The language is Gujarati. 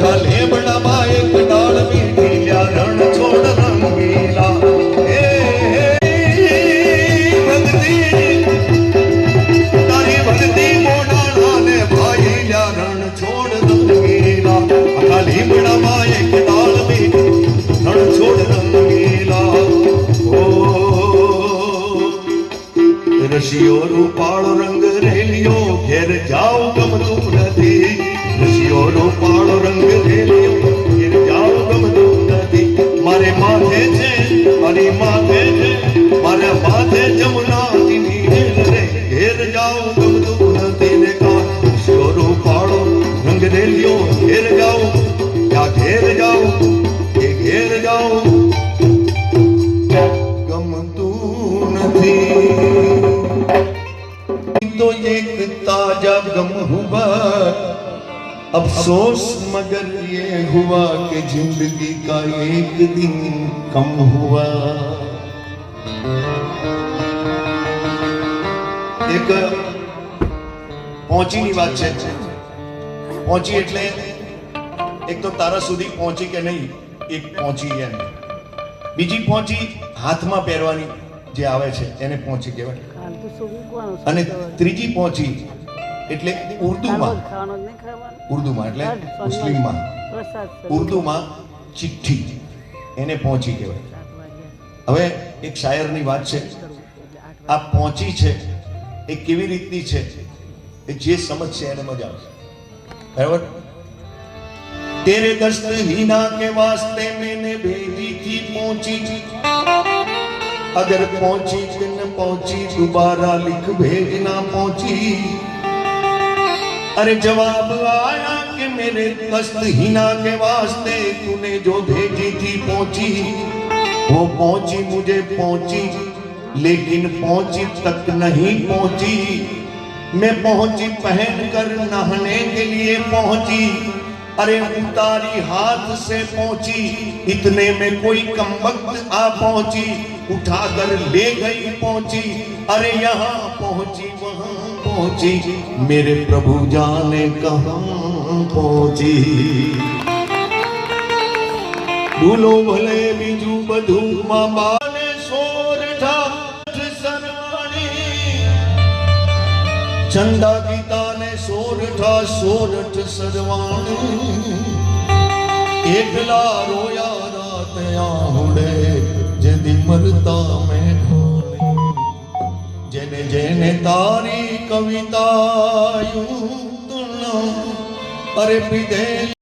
આખા લેબડામાં એક ડાળ મીઠી લ્યા રણ છોડ રંગીલા ભક્તિ તારી ભક્તિ મોડાણા ને ભાઈ લ્યા રણ છોડ રંગીલા આખા લેબડામાં એક ડાળ મીઠી રણ છોડ રંગીલા ઓ રશિયો રૂપાળો રંગ રેલિયો ઘેર જાવ ગમતું નથી રશિયો રૂપાળો રંગ રેલિયો ઘેર જાવ ગમતું નથી મારે માથે છે મારી માથે છે મારા માથે જમુનાની હેલ રે ઘેર જાવ ગમતું નથી રે કા રશિયો રૂપાળો રંગ રેલિયો ઘેર જાવ ક્યાં ઘેર જાવ કે ઘેર જાવ ગમતું નથી तो एक ताजा गम हुआ अफसोस मगर ये हुआ कि जिंदगी का एक दिन कम हुआ एक पहुंची ની વાત છે પહોંચી એટલે એક તો તારા સુધી પહોંચી કે નહીં એક પહોંચી એમ બીજી પહોંચી હાથમાં પહેરવાની જે આવે છે એને પહોંચી કહેવાય અને ત્રીજી પહોંચી એટલે ઉર્દુમાં એટલે મુસ્લિમમાં ઉર્દુમાં ચિઠ્ઠી એને પહોંચી કહેવાય હવે એક શાયરની વાત છે આ પહોંચી છે એ કેવી રીતની છે એ જે સમજશે એને મજા આવશે બરાબર तेरे दस्त हीना के वास्ते मैंने भेजी थी पहुंची अगर पहुंची कि न पहुंची दोबारा लिख भेजना पहुंची अरे जवाब आया कि मेरे दस्त हीना के वास्ते तूने जो भेजी थी पहुंची वो पहुंची मुझे पहुंची लेकिन पहुंची तक नहीं पहुंची मैं पहुंची पहन कर नहाने के लिए पहुंची अरे उतारी हाथ से पहुंची इतने में कोई कमबख्त आ पहुंची उठाकर ले गई पहुंची अरे यहाँ पहुंची वहां पहुंची मेरे प्रभु जाने कहां पहुंची भूलो भले बीजू बधू मां बाने सोरठा सरवाणी चंदा गीता ने सोरठा सोरठ सरवाणी एकला रोया रात आहुड़े जदी मरता में जेने जेने तारी कविता यूं अरे विदे